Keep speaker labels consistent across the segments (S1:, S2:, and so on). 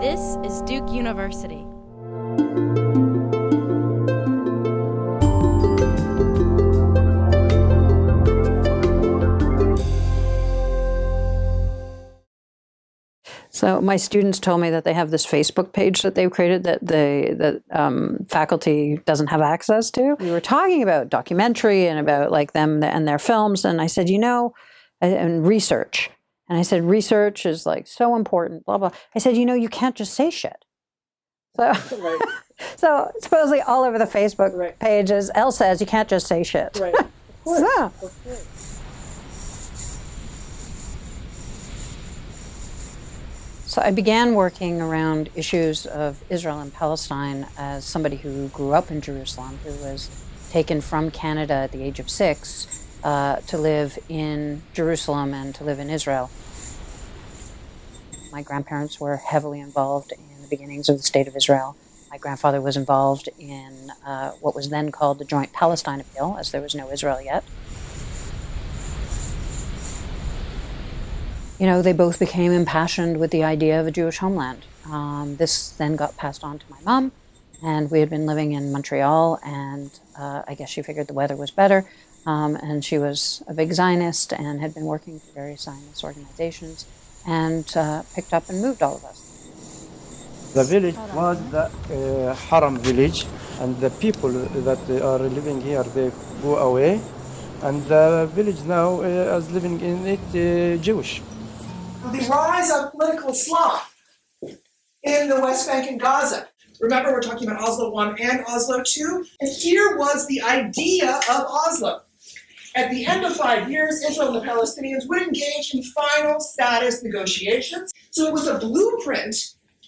S1: This is Duke University.
S2: So my students told me that they have this Facebook page that they've created that faculty doesn't have access to. We were talking about documentary and about like them and their films, and I said, and research. And I said, research is like so important, blah, blah. I said, you can't just say shit. So, right. So supposedly all over the Facebook pages, Elle says you can't just say shit.
S3: Right. Of course.
S2: So.
S3: Of course.
S2: So I began working around issues of Israel and Palestine as somebody who grew up in Jerusalem, who was taken from Canada at the age of 6 to live in Jerusalem and to live in Israel. My grandparents were heavily involved in the beginnings of the State of Israel. My grandfather was involved in what was then called the Joint Palestine Appeal, as there was no Israel yet. They both became impassioned with the idea of a Jewish homeland. This then got passed on to my mom, and we had been living in Montreal, and I guess she figured the weather was better, and she was a big Zionist and had been working for various Zionist organizations, and picked up and moved all of us.
S4: The village was the Haram village, and the people that are living here, they go away, and the village now is living in it Jewish.
S5: The rise of political Islam in the West Bank and Gaza. Remember, we're talking about Oslo I and Oslo II. And here was the idea of Oslo. At the end of 5 years, Israel and the Palestinians would engage in final status negotiations. So it was a blueprint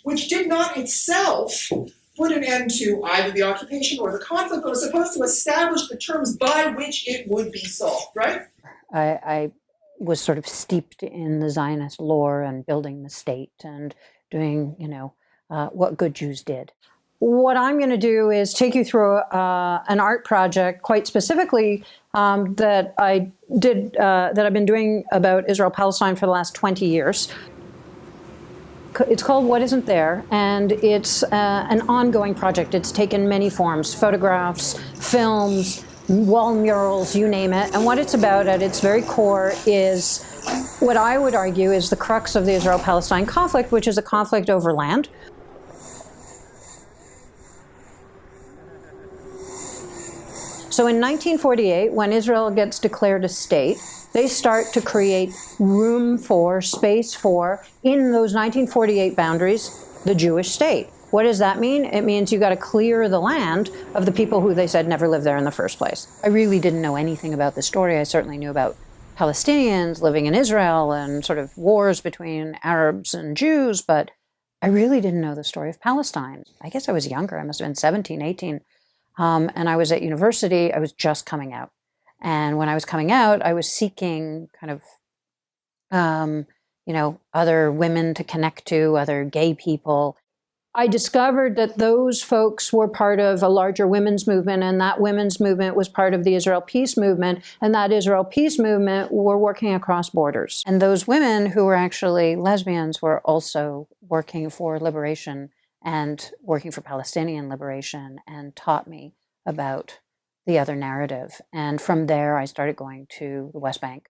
S5: which did not itself put an end to either the occupation or the conflict, but was supposed to establish the terms by which it would be solved, right?
S2: I was sort of steeped in the Zionist lore and building the state and doing, what good Jews did. What I'm going to do is take you through an art project, quite specifically, that I did, that I've been doing about Israel-Palestine for the last 20 years. It's called What Isn't There, and it's an ongoing project. It's taken many forms: photographs, films, wall murals, you name it. And what it's about at its very core is what I would argue is the crux of the Israel-Palestine conflict, which is a conflict over land. So in 1948, when Israel gets declared a state, they start to create room for, space for, in those 1948 boundaries, the Jewish state. What does that mean? It means you got to clear the land of the people who they said never lived there in the first place. I really didn't know anything about this story. I certainly knew about Palestinians living in Israel and sort of wars between Arabs and Jews, but I really didn't know the story of Palestine. I guess I was younger. I must have been 17, 18. And I was at university. I was just coming out. And when I was coming out, I was seeking kind of, other women to connect to, other gay people. I discovered that those folks were part of a larger women's movement, and that women's movement was part of the Israel Peace Movement, and that Israel Peace Movement were working across borders. And those women who were actually lesbians were also working for liberation and working for Palestinian liberation, and taught me about the other narrative. And from there, I started going to the West Bank.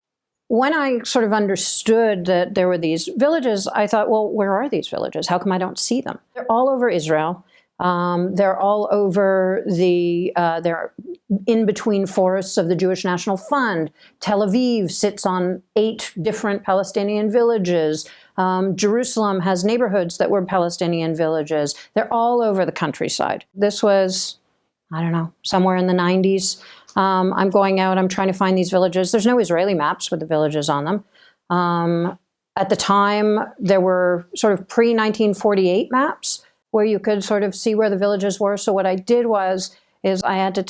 S2: When I sort of understood that there were these villages, I thought, well, where are these villages? How come I don't see them? They're all over Israel. They're all over they're in between forests of the Jewish National Fund. Tel Aviv sits on 8 different Palestinian villages. Jerusalem has neighborhoods that were Palestinian villages. They're all over the countryside. This was, I don't know, somewhere in the 90s. I'm going out, I'm trying to find these villages. There's no Israeli maps with the villages on them. At the time, there were sort of pre-1948 maps where you could sort of see where the villages were. So what I did is I had to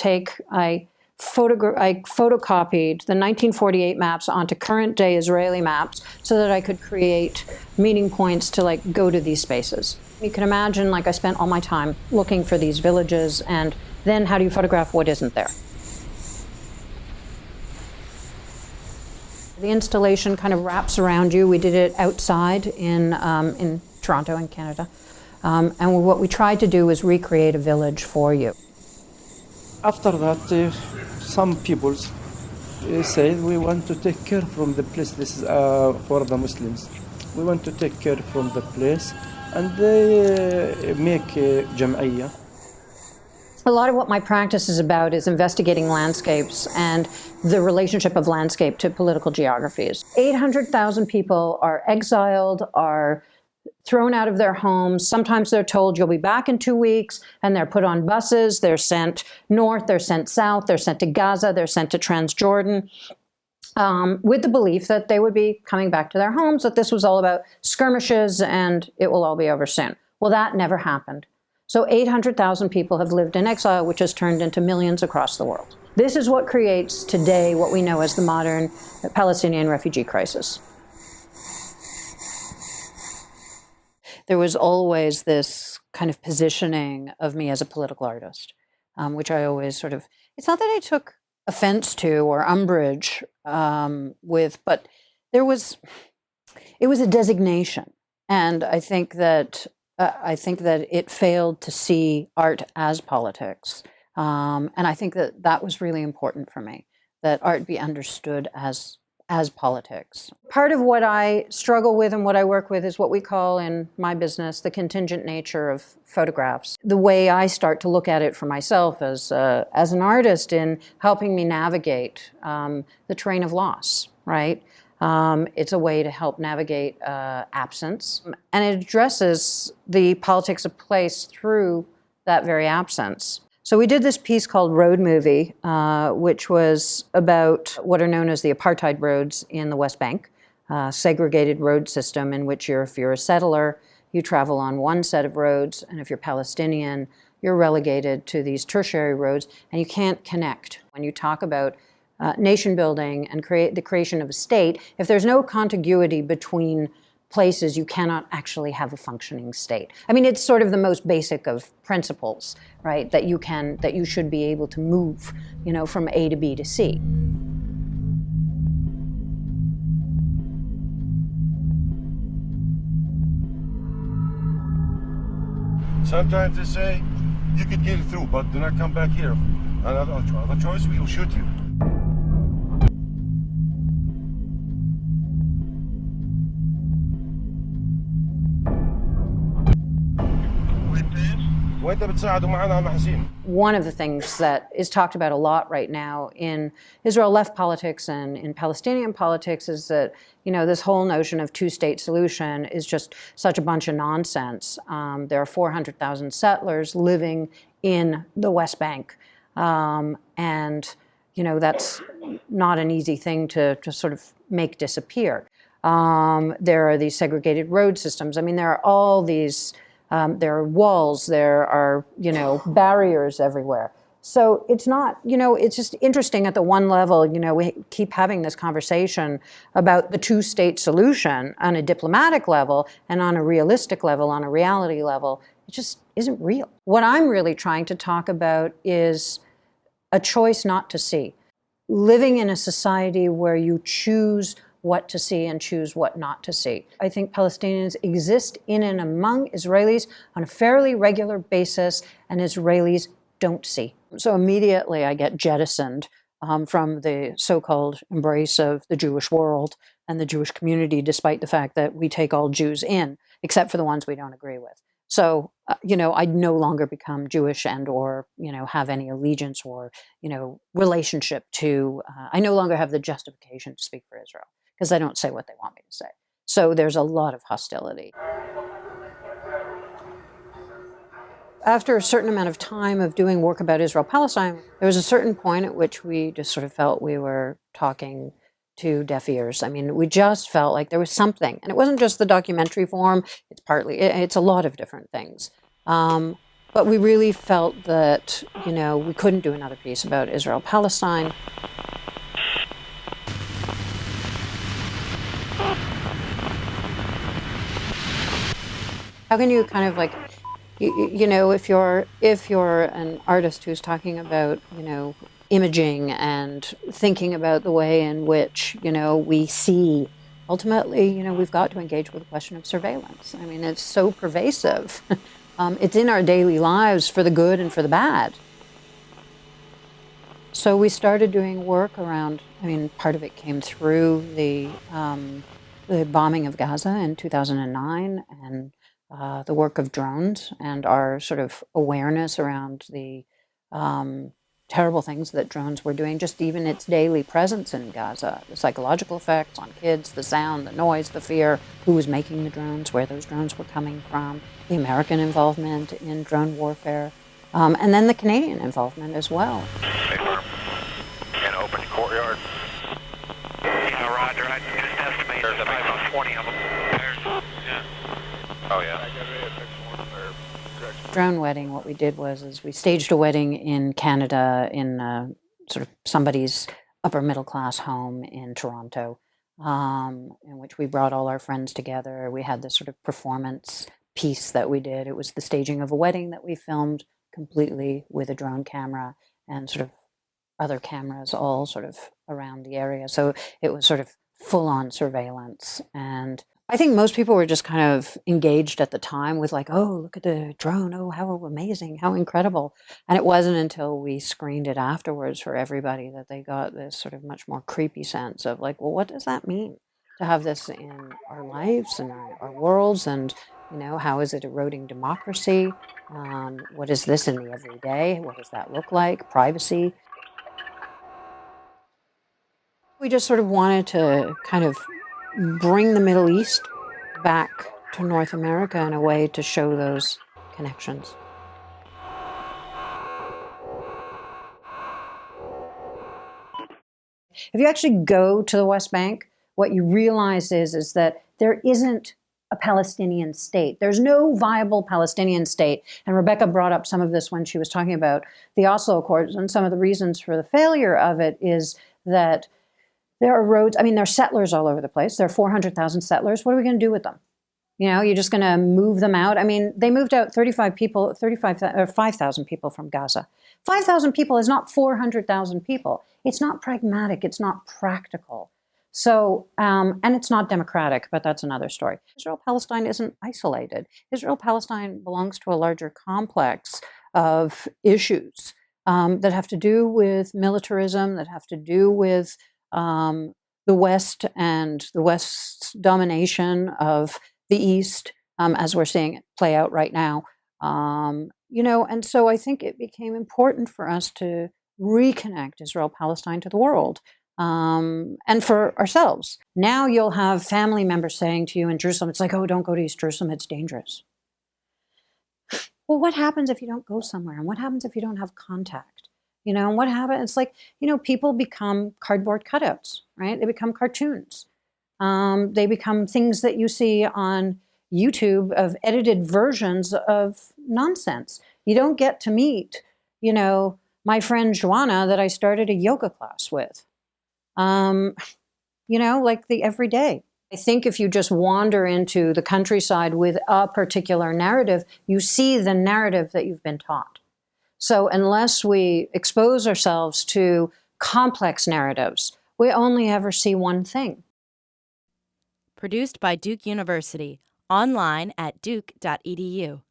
S2: I photocopied the 1948 maps onto current day Israeli maps so that I could create meeting points to go to these spaces. You can imagine, I spent all my time looking for these villages, and then how do you photograph what isn't there? The installation kind of wraps around you. We did it outside in Toronto, in Canada. And what we tried to do was recreate a village for you.
S4: After that, some people said we want to take care from the place. This is for the Muslims. We want to take care from the place, and they make jam'iyya.
S2: A lot of what my practice is about is investigating landscapes and the relationship of landscape to political geographies. 800,000 people are exiled, are thrown out of their homes. Sometimes they're told you'll be back in 2 weeks, and they're put on buses. They're sent north, they're sent south, they're sent to Gaza, they're sent to Transjordan, with the belief that they would be coming back to their homes, that this was all about skirmishes and it will all be over soon. Well, that never happened. So 800,000 people have lived in exile, which has turned into millions across the world. This is what creates today what we know as the modern Palestinian refugee crisis. There was always this kind of positioning of me as a political artist, which I always sort of, it's not that I took offense to or umbrage with, but it was a designation. And I think that it failed to see art as politics. And I think that that was really important for me, that art be understood as politics. Part of what I struggle with and what I work with is what we call in my business the contingent nature of photographs. The way I start to look at it for myself as an artist in helping me navigate the terrain of loss, right? It's a way to help navigate absence, and it addresses the politics of place through that very absence. So we did this piece called Road Movie, which was about what are known as the apartheid roads in the West Bank, segregated road system in which if you're a settler, you travel on one set of roads, and if you're Palestinian, you're relegated to these tertiary roads, and you can't connect. When you talk about nation building and the creation of a state, if there's no contiguity between places, you cannot actually have a functioning state. I mean, it's sort of the most basic of principles, right? That you should be able to move, from A to B to C.
S3: Sometimes they say you could get through, but do not come back here. Another choice, we will shoot you.
S2: One of the things that is talked about a lot right now in Israel left politics and in Palestinian politics is that, this whole notion of two-state solution is just such a bunch of nonsense. There are 400,000 settlers living in the West Bank. And, that's not an easy thing to sort of make disappear. There are these segregated road systems. I mean, there are all these there are walls, there are, barriers everywhere. So it's not, it's just interesting at the one level, we keep having this conversation about the two-state solution on a diplomatic level and on a realistic level, on a reality level. It just isn't real. What I'm really trying to talk about is a choice not to see. Living in a society where you choose what to see and choose what not to see. I think Palestinians exist in and among Israelis on a fairly regular basis, and Israelis don't see. So immediately I get jettisoned from the so-called embrace of the Jewish world and the Jewish community, despite the fact that we take all Jews in, except for the ones we don't agree with. So, I no longer become Jewish and or, have any allegiance or, relationship to, I no longer have the justification to speak for Israel, because I don't say what they want me to say. So there's a lot of hostility. After a certain amount of time of doing work about Israel-Palestine, there was a certain point at which we just sort of felt we were talking to deaf ears. I mean, we just felt like there was something. And it wasn't just the documentary form, it's a lot of different things. But we really felt that, we couldn't do another piece about Israel-Palestine. How can you kind of if you're an artist who's talking about, imaging and thinking about the way in which, we see ultimately, we've got to engage with the question of surveillance. I mean, it's so pervasive. It's in our daily lives for the good and for the bad. So we started doing work around, part of it came through the bombing of Gaza in 2009 and the work of drones and our sort of awareness around the terrible things that drones were doing, just even its daily presence in Gaza, the psychological effects on kids, the sound, the noise, the fear, who was making the drones, where those drones were coming from, the American involvement in drone warfare, and then the Canadian involvement as well.
S6: An open courtyard. Yeah, Roger. I just estimate there's about 20 of them. Oh, yeah.
S2: Drone wedding, what we did is we staged a wedding in Canada in sort of somebody's upper middle class home in Toronto, in which we brought all our friends together. We had this sort of performance piece that we did. It was the staging of a wedding that we filmed completely with a drone camera and sort of other cameras all sort of around the area. So it was sort of full-on surveillance. And I think most people were just kind of engaged at the time with like, oh, look at the drone. Oh, how amazing, how incredible. And it wasn't until we screened it afterwards for everybody that they got this sort of much more creepy sense of like, well, what does that mean to have this in our lives and our worlds? And, how is it eroding democracy? What is this in the everyday? What does that look like? Privacy. We just sort of wanted to kind of bring the Middle East back to North America in a way to show those connections. If you actually go to the West Bank, what you realize is that there isn't a Palestinian state. There's no viable Palestinian state. And Rebecca brought up some of this when she was talking about the Oslo Accords, and some of the reasons for the failure of it is that there are roads, there are settlers all over the place. There are 400,000 settlers. What are we going to do with them? You're just going to move them out? They moved out 5,000 people from Gaza. 5,000 people is not 400,000 people. It's not pragmatic. It's not practical. So, and it's not democratic, but that's another story. Israel-Palestine isn't isolated. Israel-Palestine belongs to a larger complex of issues that have to do with militarism, that have to do with the West and the West's domination of the East, as we're seeing it play out right now. And so I think it became important for us to reconnect Israel-Palestine to the world and for ourselves. Now you'll have family members saying to you in Jerusalem, it's like, oh, don't go to East Jerusalem, it's dangerous. Well, what happens if you don't go somewhere? And what happens if you don't have contact? And what happens? It's like, people become cardboard cutouts, right? They become cartoons. They become things that you see on YouTube of edited versions of nonsense. You don't get to meet, my friend Joanna that I started a yoga class with, like the everyday. I think if you just wander into the countryside with a particular narrative, you see the narrative that you've been taught. So unless we expose ourselves to complex narratives, we only ever see one thing.
S1: Produced by Duke University, online at duke.edu.